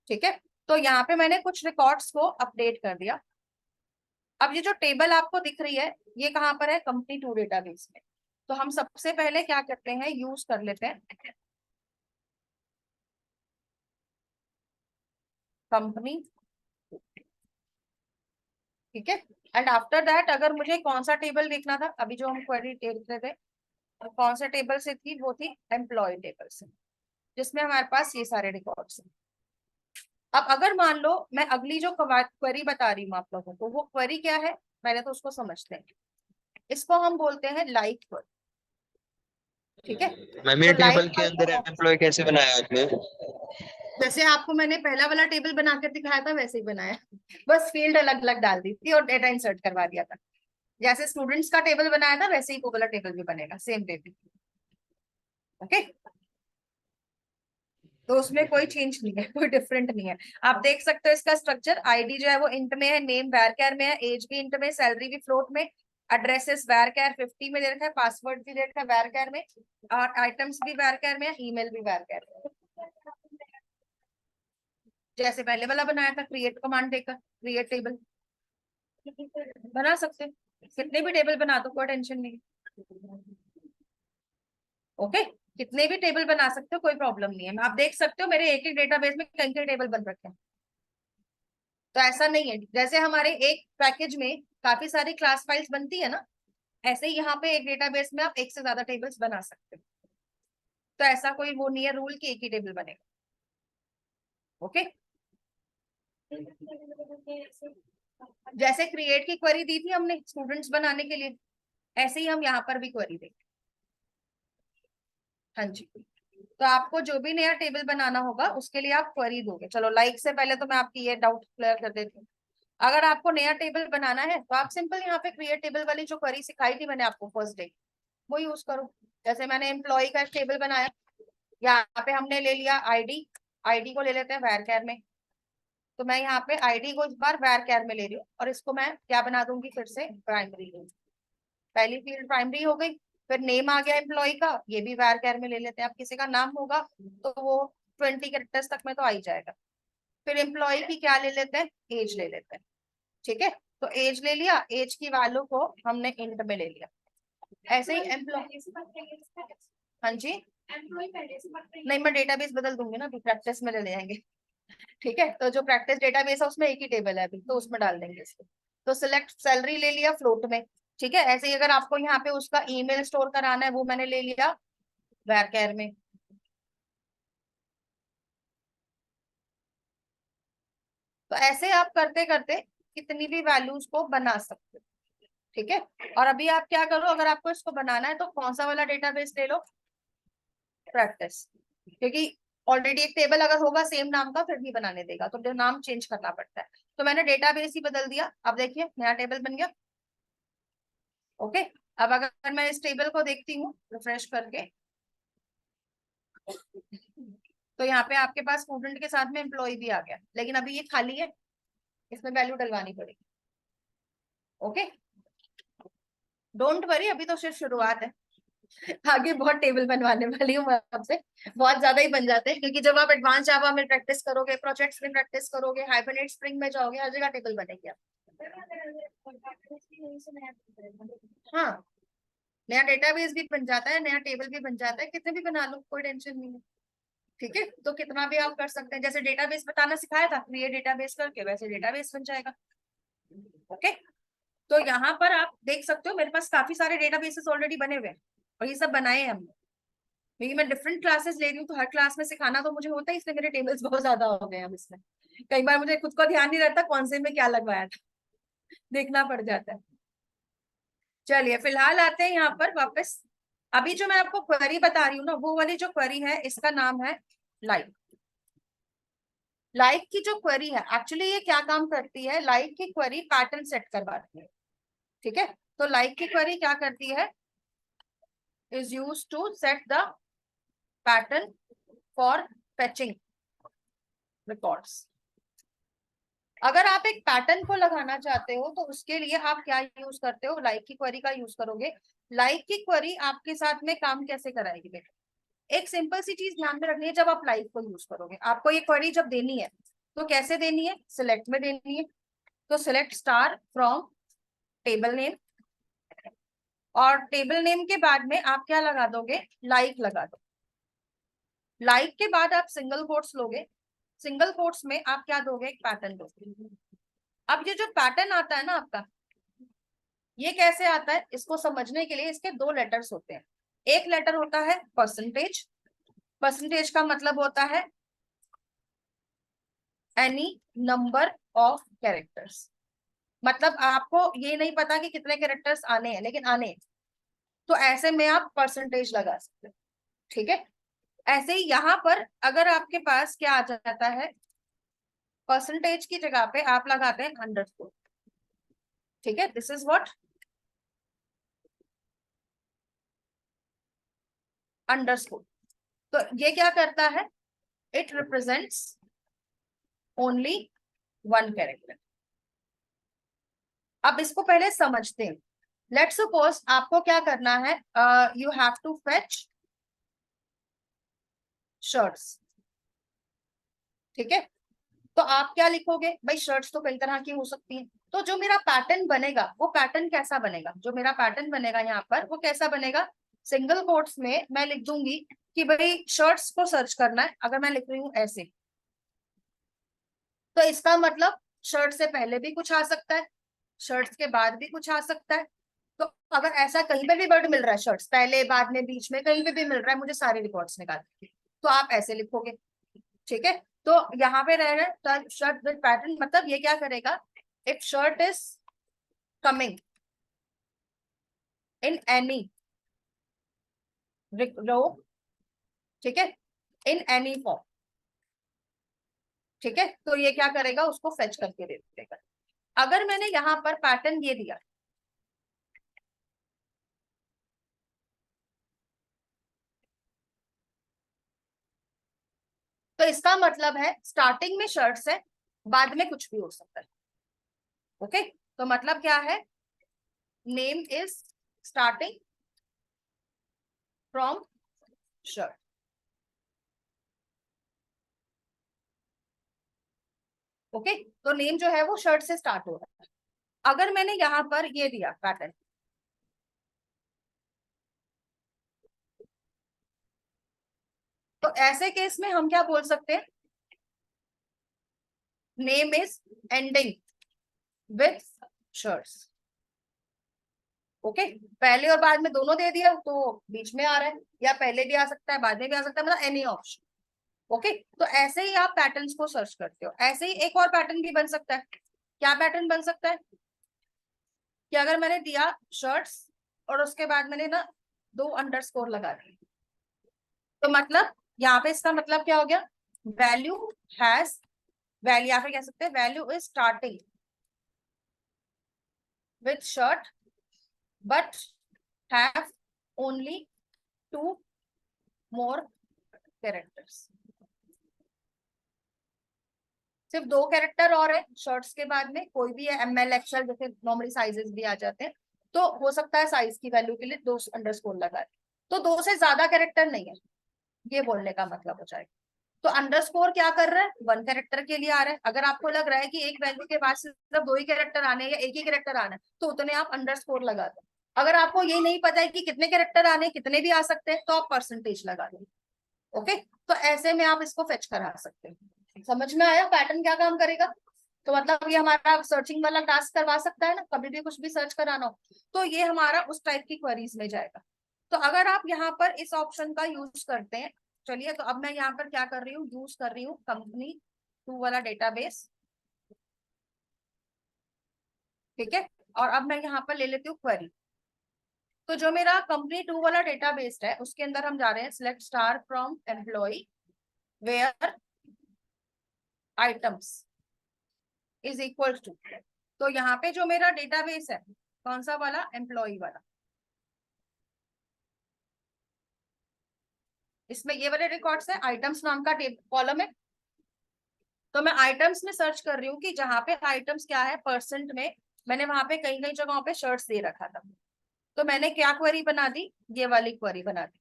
ठीक है। तो यहाँ पे मैंने कुछ रिकॉर्ड्स को अपडेट कर दिया। अब ये जो टेबल आपको दिख रही है, ये कहाँ पर है, कंपनी टू डेटाबेस में। तो हम सबसे पहले क्या करते हैं, यूज कर लेते हैं कंपनी, ठीक है। एंड आफ्टर दैट अगर मुझे कौन सा टेबल देखना था, अभी जो हम क्वेरी देख रहे थे, कौन से टेबल से थी, वो थी एम्प्लॉय टेबल से, जिसमें हमारे पास ये सारे रिकॉर्ड्स हैं। अब अगर मान लो मैं अगली जो क्वेरी बता रही हूँ आप लोगों को, वो क्वेरी क्या है, पहले तो उसको समझते हैं। इसको हम बोलते हैं लाइक क्वेरी, ठीक है। मैम ये तो टेबल लाइक के अंदर एम्प्लॉय कैसे बनाया आपने? जैसे आपको मैंने पहला वाला टेबल बनाकर दिखाया था वैसे ही बनाया, बस फील्ड अलग अलग डाल दी थी और डेटा इंसर्ट करवा दिया था। जैसे स्टूडेंट्स का टेबल बनाया था वैसे ही वो वाला टेबल भी बनेगा, सेम टेबल, ओके। तो उसमें कोई चेंज नहीं है, कोई डिफरेंट नहीं है। आप देख सकते हो इसका स्ट्रक्चर, आईडी जो है वो इंट में है, नेम वैरकैर में है, एज भी इंट में, सैलरी भी फ्लोट में, एड्रेसेस वैरकैर 50 में दे रखा है, पासवर्ड भी दे रखा है वैरकैर में, और आइटम्स भी वैरकैर में है, ईमेल भी वैरकैर में। जैसे पहले वाला बनाया था, क्रिएट कमांड देकर क्रिएट टेबल बना सकते हैं, कितने भी टेबल बना दो, कोई टेंशन नहीं, ओके। कितने भी टेबल बना सकते हो, कोई प्रॉब्लम नहीं है। आप देख सकते हो मेरे एक एक डेटाबेस में कई कई टेबल बन रखे हैं। तो ऐसा नहीं है, जैसे हमारे एक पैकेज में काफी सारी क्लास फाइल्स बनती है ना, ऐसे ही यहाँ पे एक डेटाबेस में आप एक से ज्यादा टेबल्स बना सकते हो। तो ऐसा कोई वो नहीं है रूल कि एक ही टेबल बनेगा, ओके। जैसे क्रिएट की क्वेरी दी थी हमने स्टूडेंट्स बनाने के लिए, ऐसे ही हम यहाँ पर भी क्वेरी देंगे। हाँ जी, तो आपको जो भी नया टेबल बनाना होगा उसके लिए आप क्वेरी दोगे। चलो लाइक से पहले तो मैं आपकी ये डाउट क्लियर कर देती हूँ। अगर आपको नया टेबल बनाना है तो आप सिंपल यहाँ पे क्रिएट टेबल वाली जो क्वेरी सिखाई थी मैंने आपको फर्स्ट डे, वो यूज करो। जैसे मैंने एम्प्लॉय का टेबल बनाया, यहाँ पे हमने ले लिया आईडी, आईडी को ले लेते हैं वैरकैर में। तो मैं यहाँ पे आईडी को इस बार वैरकैर में ले रही हूँ, और इसको मैं क्या बना दूंगी, फिर से प्राइमरी। पहली फील्ड प्राइमरी हो गई। फिर नेम आ गया एम्प्लॉय का, ये भी वैरकैर में ले लेते हैं। अब किसी का नाम होगा तो वो 20 कैरेक्टर्स तक में तो आ ही जाएगा। फिर एम्प्लॉय की क्या ले लेते हैं, एज ले लेते हैं, ठीक है। तो एज ले लिया, एज की वैल्यू को हमने इंट में ले लिया। ऐसे ही एम्प्लॉय, हाँ जी, नहीं मैं डेटाबेस बदल दूंगी ना, तो प्रैक्टिस में ले जाएंगे, ठीक है। तो जो प्रैक्टिस डेटाबेस है उसमें एक ही टेबल है अभी, तो उसमें डाल देंगे इसको। तो सिलेक्ट सैलरी ले लिया फ्लोट में, ठीक है। ऐसे ही अगर आपको यहाँ पे उसका ईमेल स्टोर कराना है वो मैंने ले लिया वैरकैर में। तो ऐसे आप करते करते कितनी भी वैल्यूज को बना सकते हो, ठीक है। और अभी आप क्या करो, अगर आपको इसको बनाना है तो कौन सा वाला डेटाबेस ले लो, प्रैक्टिस, क्योंकि ऑलरेडी एक टेबल अगर होगा सेम नाम का फिर भी बनाने देगा, तो जो नाम चेंज करना पड़ता है। तो मैंने डेटाबेस ही बदल दिया, अब देखिए नया टेबल बन गया। ओके, अब अगर मैं इस टेबल को देखती हूँ रिफ्रेश करके, तो यहाँ पे आपके पास स्टूडेंट के साथ में एम्प्लॉय भी आ गया, लेकिन अभी ये खाली है, इसमें वैल्यू डलवानी पड़ेगी। ओके, डोंट वरी, अभी तो सिर्फ शुरुआत है, आगे बहुत टेबल बनवाने वाली हूँ मैं आपसे, बहुत ज्यादा ही बन जाते हैं, क्योंकि जब आप एडवांस जावा में प्रैक्टिस करोगे, प्रोजेक्ट्स में प्रैक्टिस करोगे, हाइबरनेट स्प्रिंग में जाओगे, हर जगह टेबल बनेगी आप। हाँ, नया डेटाबेस भी बन जाता है, नया टेबल भी बन जाता है, कितने भी बना लो, कोई टेंशन नहीं है। ठीक है, तो कितना भी आप कर सकते हैं, जैसे डेटाबेस बताना सिखाया था, क्रिएट डेटाबेस करके वैसे डेटाबेस बन जाएगा। ओके, तो यहाँ पर आप देख सकते हो मेरे पास काफी सारे डेटाबेसेस ऑलरेडी बने हुए हैं, और ये सब बनाए हैं हमने, क्योंकि मैं डिफरेंट क्लासेस ले रही हूँ, तो हर क्लास में सिखाना तो मुझे होता है, इसलिए मेरे टेबल्स बहुत ज्यादा हो गए हैं अब इसमें। कई बार मुझे खुद को ध्यान नहीं रहता कौन से में क्या लगवाया था, देखना पड़ जाता है। चलिए फिलहाल आते हैं यहाँ पर वापस। अभी जो मैं आपको क्वेरी बता रही हूँ ना, वो वाली जो क्वेरी है इसका नाम है लाइक। लाइक की जो क्वेरी है एक्चुअली ये क्या काम करती है, लाइक की क्वेरी पैटर्न सेट करवाती है। ठीक है, तो लाइक की क्वेरी क्या करती है, is use to set the pattern for fetching records. अगर आप एक पैटर्न को लगाना चाहते हो तो उसके लिए आप क्या यूज करते हो, लाइक की क्वेरी का यूज करोगे। लाइक की क्वेरी आपके साथ में काम कैसे कराएगी बेटा, एक सिंपल सी चीज ध्यान में रखनी है, जब आप लाइक को यूज करोगे, आपको ये क्वेरी जब देनी है तो कैसे देनी है, सिलेक्ट में देनी है। तो select star from table name, और टेबल नेम के बाद में आप क्या लगा दोगे, लाइक लगा दो। लाइक के बाद आप सिंगल कोट्स लोगे, सिंगल कोट्स में आप क्या दोगे, एक पैटर्न दोगे। अब ये जो पैटर्न आता है ना आपका, ये कैसे आता है, इसको समझने के लिए इसके दो लेटर्स होते हैं। एक लेटर होता है परसेंटेज, परसेंटेज का मतलब होता है एनी नंबर ऑफ कैरेक्टर्स, मतलब आपको ये नहीं पता कि कितने कैरेक्टर्स आने हैं, लेकिन आने हैं, तो ऐसे में आप परसेंटेज लगा सकते हो। ठीक है, ऐसे ही यहाँ पर अगर आपके पास क्या आ जाता है, परसेंटेज की जगह पे आप लगाते हैं अंडरस्कोर। ठीक है, दिस इज व्हाट अंडरस्कोर। तो ये क्या करता है, it represents only one character. अब इसको पहले समझते हैं। लेट्स सपोज आपको क्या करना है, you have to fetch shirts. ठीक है, तो आप क्या लिखोगे भाई, शर्ट्स तो कई तरह की हो सकती हैं, तो जो मेरा पैटर्न बनेगा वो पैटर्न कैसा बनेगा, जो मेरा पैटर्न बनेगा यहाँ पर वो कैसा बनेगा, सिंगल कोट्स में मैं लिख दूंगी कि भाई शर्ट्स को सर्च करना है। अगर मैं लिख रही हूँ ऐसे, तो इसका मतलब शर्ट से पहले भी कुछ आ सकता है, शर्ट्स के बाद भी कुछ आ सकता है। तो अगर ऐसा कहीं पे भी वर्ड मिल रहा है, शर्ट्स पहले बाद में बीच में कहीं पे भी मिल रहा है, मुझे सारे रिकॉर्ड्स निकालने, तो आप ऐसे लिखोगे। ठीक है, तो यहाँ पे रह रहा है शर्ट विद पैटर्न, मतलब ये क्या करेगा, if shirt is coming in any row, ठीक है, इन एनी फॉर्म, ठीक है, तो ये क्या करेगा, उसको फेच करके दे देगा। अगर मैंने यहाँ पर पैटर्न ये दिया, तो इसका मतलब है स्टार्टिंग में शर्ट्स है, बाद में कुछ भी हो सकता है। ओके, तो मतलब क्या है, name is starting from shirt. Okay, तो नेम जो है वो शर्ट से स्टार्ट हो रहा है। अगर मैंने यहाँ पर ये दिया पैटर्न, तो ऐसे केस में हम क्या बोल सकते हैं, name is ending with shirts. Okay, पहले और बाद में दोनों दे दिया तो बीच में आ रहा है, या पहले भी आ सकता है बाद में भी आ सकता है, मतलब एनी ऑप्शन। ओके, तो ऐसे ही आप पैटर्न्स को सर्च करते हो। ऐसे ही एक और पैटर्न भी बन सकता है, क्या पैटर्न बन सकता है, कि अगर मैंने दिया शर्ट्स और उसके बाद मैंने ना दो अंडरस्कोर लगा दिए, तो मतलब यहाँ पे इसका मतलब क्या हो गया, वैल्यू हैज, वैल्यू या फिर कह सकते हैं value is starting with shirt but have only 2 more characters. सिर्फ 2 कैरेक्टर और है शर्ट्स के बाद में, कोई भी है ML XL जैसे नॉर्मली साइजेस भी आ जाते हैं, तो हो सकता है साइज की वैल्यू के लिए 2 अंडरस्कोर लगाए, तो 2 से ज्यादा कैरेक्टर नहीं है, ये बोलने का मतलब हो जाएगा। तो अंडरस्कोर क्या कर रहा है, 1 कैरेक्टर के लिए आ रहा है। अगर आपको लग रहा है कि एक वैल्यू के बाद सिर्फ 2 ही कैरेक्टर आने हैं या एक ही कैरेक्टर आना है, तो उतने आप अंडरस्कोर लगा दो। अगर आपको ये नहीं पता है कि कितने कैरेक्टर आने, कितने भी आ सकते हैं, तो आप परसेंटेज लगा दो। ओके, तो ऐसे में आप इसको फेच करा सकते हैं। समझ में आया पैटर्न क्या काम करेगा? तो मतलब ये हमारा सर्चिंग वाला टास्क करवा सकता है ना, कभी भी कुछ भी सर्च कराना हो, तो ये हमारा उस टाइप की क्वेरीज में जाएगा। तो अगर आप यहाँ पर इस ऑप्शन का यूज करते हैं, चलिए, तो अब मैं यहाँ पर क्या कर रही हूँ, यूज कर रही हूँ कंपनी 2 वाला डेटाबेस, ठीक है। और अब मैं यहाँ पर ले लेती हूँ क्वेरी। तो जो मेरा कंपनी 2 वाला डेटाबेस है, उसके अंदर हम जा रहे हैं select star from employ where items is equal to, तो यहाँ पे जो मेरा डेटाबेस है कौन सा वाला, एम्प्लॉय वाला, इसमें ये वाले रिकॉर्ड्स है, आइटम्स नाम का कॉलम है। तो मैं आइटम्स में सर्च कर रही हूँ कि जहाँ पे आइटम्स क्या है परसेंट में, मैंने वहां पे कई कई जगहों पे शर्ट्स दे रखा था, तो मैंने क्या क्वेरी बना दी, ये वाली क्वेरी बना दी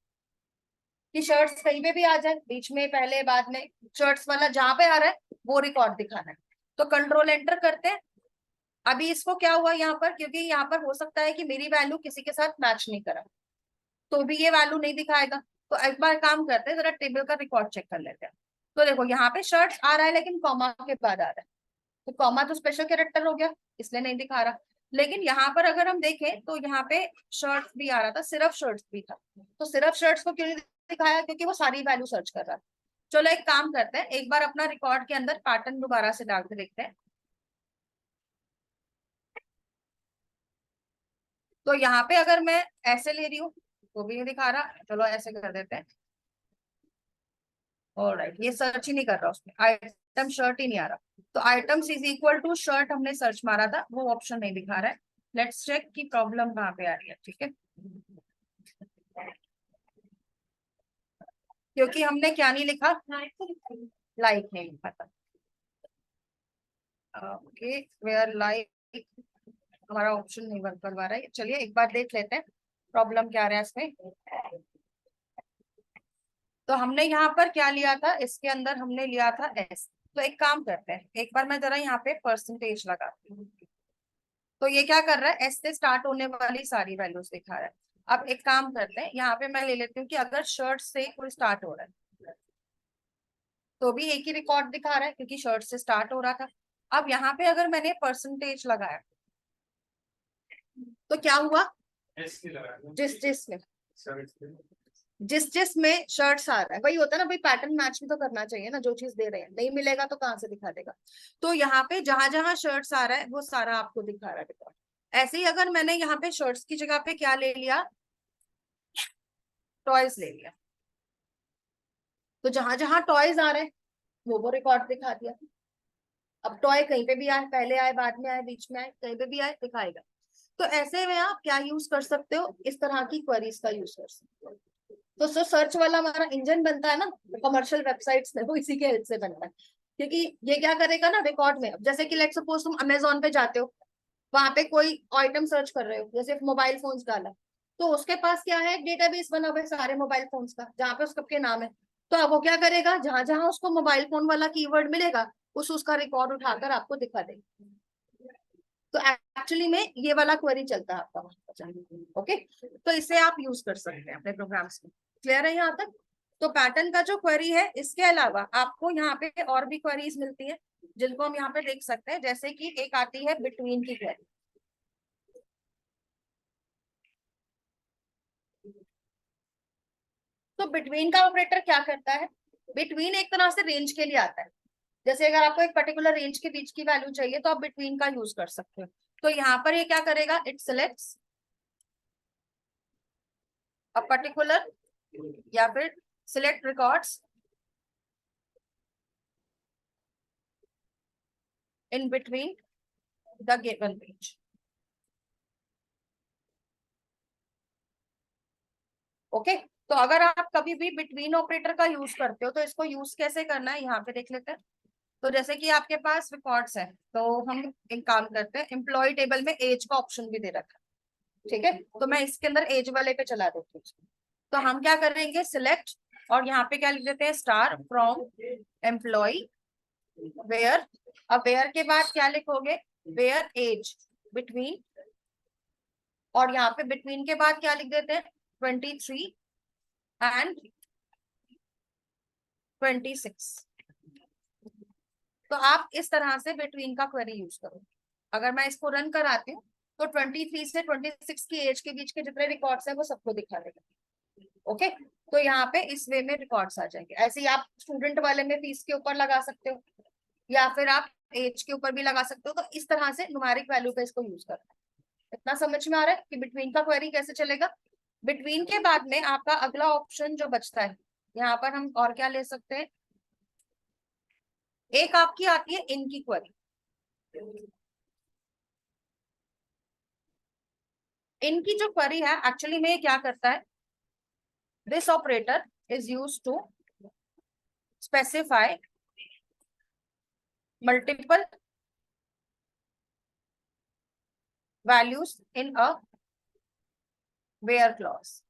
कि शर्ट्स कहीं पे भी आ जाए, बीच में, पहले, बाद में, शर्ट्स वाला जहां पे आ रहा है वो रिकॉर्ड दिखाना है। तो कंट्रोल एंटर करते हैं। अभी इसको क्या हुआ यहाँ पर, क्योंकि यहाँ पर हो सकता है कि मेरी वैल्यू किसी के साथ मैच नहीं करा, तो भी ये वैल्यू नहीं दिखाएगा। तो एक बार काम करते हैं, जरा टेबल का रिकॉर्ड चेक कर लेते हैं। तो देखो यहाँ पे शर्ट्स आ रहा है लेकिन कॉमा के बाद आ रहा है, तो कॉमा तो स्पेशल कैरेक्टर हो गया, इसलिए नहीं दिखा रहा। लेकिन यहाँ पर अगर हम देखें तो यहाँ पे शर्ट्स भी आ रहा था, सिर्फ शर्ट्स भी था, तो सिर्फ शर्ट्स को क्यों नहीं दिखाया, क्योंकि वो सारी वैल्यू सर्च कर रहा है। चलो एक काम करते हैं, एक बार अपना रिकॉर्ड के अंदर पैटर्न दोबारा से डाल के देखते हैं। तो यहाँ पे अगर मैं ऐसे ले रही हूँ तो भी नहीं दिखा रहा, चलो ऐसे कर देते हैं। ऑलराइट, ये सर्च ही नहीं कर रहा, उसमें आइटम शर्ट ही नहीं आ रहा, तो items is equal to shirt हमने सर्च मारा था, वो ऑप्शन नहीं दिखा रहा है। लेट्स चेक की प्रॉब्लम कहाँ पे आ रही है, ठीक है, क्योंकि हमने क्या नहीं लिखा, लाइक नहीं लिखा था। ओके, वेयर लाइक हमारा ऑप्शन नहीं वर्क करवा रहा है। चलिए एक बार देख लेते हैं प्रॉब्लम क्या आ रहा है इसमें। तो हमने यहाँ पर क्या लिया था, इसके अंदर हमने लिया था एस। तो एक काम करते हैं, एक बार मैं जरा यहाँ पे परसेंटेज लगाती हूँ। तो ये क्या कर रहा है, एस से स्टार्ट होने वाली सारी वैल्यूज दिखा रहा है। अब एक काम करते हैं, यहाँ पे मैं ले लेती हूँ कि अगर शर्ट से कोई स्टार्ट हो रहा है, तो भी एक ही रिकॉर्ड दिखा रहा है क्योंकि शर्ट से स्टार्ट हो रहा था। अब यहाँ पे अगर मैंने परसेंटेज लगाया, तो क्या हुआ, जिस जिस में शर्ट्स आ रहा है वही होता है ना भाई, पैटर्न मैच भी तो करना चाहिए ना, जो चीज दे रहे हैं, नहीं मिलेगा तो कहाँ से दिखा देगा। तो यहाँ पे जहां जहां शर्ट्स आ रहा है वो सारा आपको दिखा रहा है रिकॉर्ड। ऐसे ही अगर मैंने यहाँ पे शर्ट्स की जगह पे क्या ले लिया, टॉयज ले लिया, तो जहां जहां टॉयज आ रहे हैं वो रिकॉर्ड दिखा दिया। अब टॉय कहीं पे भी आए, पहले आए, बाद में आए, बीच में आए, कहीं पे भी आए, दिखाएगा। तो ऐसे में आप क्या यूज कर सकते हो, इस तरह की क्वेरीज का यूज कर सकते हो। तो जो सर्च वाला हमारा इंजन बनता है ना कमर्शियल वेबसाइट्स में, वो इसी के हेल्प से बनता है। क्योंकि ये क्या करेगा ना रिकॉर्ड में, जैसे कि लेट सपोज तुम अमेजोन पे जाते हो, वहां पे कोई आइटम सर्च कर रहे हो, जैसे मोबाइल फोन्स डाला, तो उसके पास क्या है, एक डेटाबेस बना हुआ है सारे मोबाइल फोन्स का, जहाँ पे उसके नाम है। तो अब वो क्या करेगा, जहां जहां उसको मोबाइल फोन वाला कीवर्ड मिलेगा, उसका रिकॉर्ड उठाकर आपको दिखा देगा। तो एक्चुअली में ये वाला क्वेरी चलता है आपका। ओके, तो इसे आप यूज कर सकते हैं अपने प्रोग्राम्स में। क्लियर है यहाँ तक? तो पैटर्न का जो क्वेरी है, इसके अलावा आपको यहाँ पे और भी क्वेरीज मिलती है जिनको हम यहाँ पे देख सकते हैं, जैसे कि एक आती है बिटवीन की क्वेरी। तो बिटवीन का ऑपरेटर क्या करता है, बिटवीन एक तरह से रेंज के लिए आता है। जैसे अगर आपको एक पर्टिकुलर रेंज के बीच की वैल्यू चाहिए तो आप बिटवीन का यूज कर सकते हो। तो यहाँ पर ये क्या करेगा, इट सिलेक्ट्स अ पर्टिकुलर, या फिर select records in between the given page. Okay, तो अगर आप कभी भी बिटवीन ऑपरेटर का यूज करते हो तो इसको यूज कैसे करना है यहाँ पे देख लेते हैं। तो जैसे कि आपके पास रिकॉर्ड्स है, तो हम एक काम करते हैं, एम्प्लॉय टेबल में एज का ऑप्शन भी दे रखा है, ठीक है। तो मैं इसके अंदर एज वाले पे चला देती हूँ। तो हम क्या करेंगे, सिलेक्ट, और यहाँ पे क्या लिख देते हैं, स्टार फ्रॉम एम्प्लॉय वेयर। अब वेयर के बाद क्या लिखोगे, वेयर एज बिटवीन, और यहाँ पे बिटवीन के बाद क्या लिख देते हैं, 23 एंड 26। तो आप इस तरह से बिटवीन का क्वेरी यूज करो। अगर मैं इसको रन कराती हूँ तो 23 से 26 की एज के बीच के जितने रिकॉर्ड्स है वो सबको दिखा देगा। ओके, तो यहाँ पे इस वे में रिकॉर्ड्स आ जाएंगे। ऐसे ही आप स्टूडेंट वाले में फीस के ऊपर लगा सकते हो, या फिर आप एज के ऊपर भी लगा सकते हो। तो इस तरह से न्यूमेरिक वैल्यू पे इसको यूज करना है। इतना समझ में आ रहा है कि बिटवीन का क्वेरी कैसे चलेगा। बिटवीन के बाद में आपका अगला ऑप्शन जो बचता है, यहाँ पर हम और क्या ले सकते हैं, एक आपकी आती है इन की क्वेरी। इनकी जो क्वेरी है एक्चुअली में क्या करता है, this operator is use to specify multiple values in a where clause.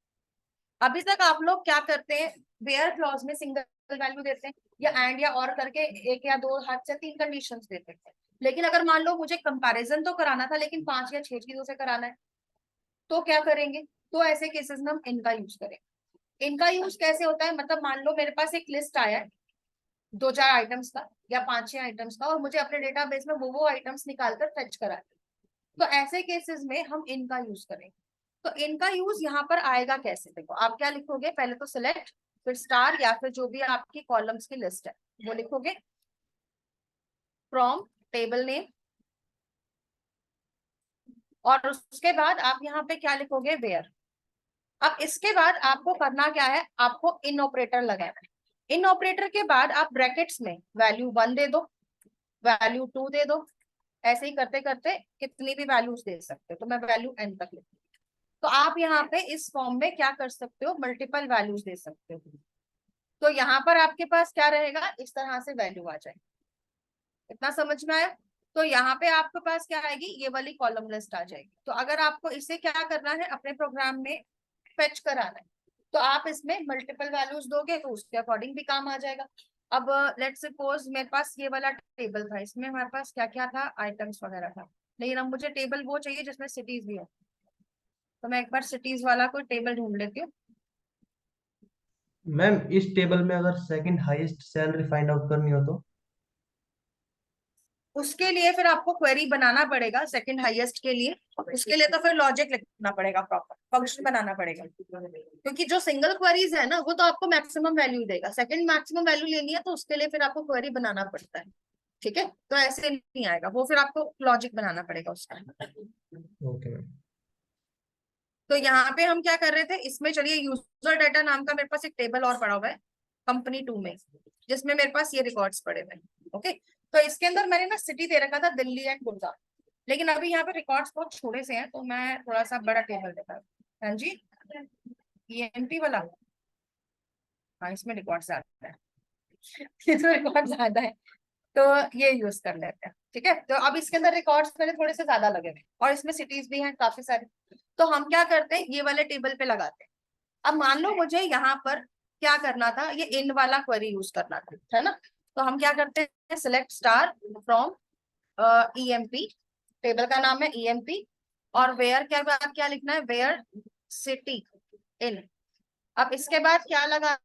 अभी तक आप लोग क्या करते हैं, वेयर क्लॉज में सिंगल वैल्यू देते हैं, या एंड या और करके एक या दो हाथ से तीन कंडीशंस देते हैं। लेकिन अगर मान लो मुझे कंपैरिजन तो कराना था लेकिन 5 या 6 चीजों से कराना है, तो क्या करेंगे, तो ऐसे केसेस में हम इनका यूज करेंगे। इनका यूज कैसे होता है, मतलब मान लो मेरे पास एक लिस्ट आया है 2-4 आइटम्स का या 5-6 आइटम्स का, और मुझे अपने डेटाबेस में वो आइटम्स निकालकर फेच करा है। तो ऐसे केसेस में हम इनका यूज करेंगे। तो इनका यूज यहाँ पर आएगा कैसे, देखो आप क्या लिखोगे, पहले तो सिलेक्ट, फिर स्टार, या फिर जो भी आपकी कॉलम्स की लिस्ट है वो लिखोगे, फ्रॉम टेबल नेम, और उसके बाद आप यहाँ पे क्या लिखोगे, वेयर। अब इसके बाद आपको करना क्या है, आपको इन ऑपरेटर लगाना है। इन ऑपरेटर के बाद आप ब्रैकेट्स में वैल्यू 1 दे दो, वैल्यू 2 दे दो, ऐसे ही करते करते कितनी भी वैल्यूज दे सकते हो। तो मैं वैल्यू n तक लिखूँ। तो आप यहाँ पे इस फॉर्म में क्या कर सकते हो, मल्टीपल वैल्यूज दे सकते हो। तो यहाँ पर आपके पास क्या रहेगा, इस तरह से वैल्यू आ जाएगी। इतना समझ में आया। तो यहाँ पे आपके पास क्या आएगी, ये वाली कॉलम लिस्ट आ जाएगी। तो अगर आपको इसे क्या करना है, अपने प्रोग्राम में फेच कराना है, तो आप इसमें मल्टीपल वैल्यूज दोगे तो उसके अकॉर्डिंग भी काम आ जाएगा। अब लेट्स सपोज मेरे पास ये वाला टेबल था, इसमें हमारे पास क्या क्या था, आइटम्स वगैरह था, लेकिन अब मुझे टेबल वो चाहिए जिसमें सिटीज भी हो। तो मैं एक बार सिटीज वाला कोई टेबल ढूंढ लेती हूँ। मैम इस टेबल में अगर second highest salary find out करनी हो तो? उसके लिए फिर आपको क्वेरी बनाना पड़ेगा सेकंड हाईएस्ट के लिए। उसके लिए तो फिर लॉजिक लिखना पड़ेगा, प्रॉपर फंक्शन बनाना पड़ेगा, क्योंकि जो सिंगल क्वेरीज है ना वो तो आपको मैक्सिमम वैल्यू देगा। सेकंड मैक्सिमम वैल्यू लेनी है तो उसके लिए फिर आपको क्वेरी बनाना पड़ता है, ठीक है। तो ऐसे नहीं आएगा, वो फिर आपको लॉजिक बनाना पड़ेगा उसका। Okay ma'am. तो यहाँ पे हम क्या कर रहे थे, इसमें चलिए यूजर डाटा नाम का मेरे पास एक टेबल और पड़ा हुआ है कंपनी 2 में, जिसमें मेरे पास ये रिकॉर्ड्स पड़े हुए हैं। ओके, तो इसके अंदर मैंने ना सिटी दे रखा था दिल्ली एंड गुड़गांव, लेकिन अभी यहाँ पे रिकॉर्ड्स बहुत छोटे से हैं, तो मैं थोड़ा सा बड़ा टेबल देता हूँ। हाँ जी, ईएमपी वाला, हाँ इसमें रिकॉर्ड ज्यादा है। इसमें रिकॉर्ड ज्यादा है, तो ये यूज कर लेते हैं, ठीक है। तो अब इसके अंदर रिकॉर्ड्स मेरे थोड़े से ज्यादा लगे हुए और इसमें सिटीज भी हैं काफी सारी। तो हम क्या करते हैं, ये वाले टेबल पे लगाते हैं। अब मान लो मुझे यहाँ पर क्या करना था, ये इन वाला क्वेरी यूज करना था, है ना। तो हम क्या करते हैं, select star from EMP, table का नाम है ईएमपी, और वेयर के बाद क्या लिखना है, वेयर सिटी इन। अब इसके बाद क्या लगा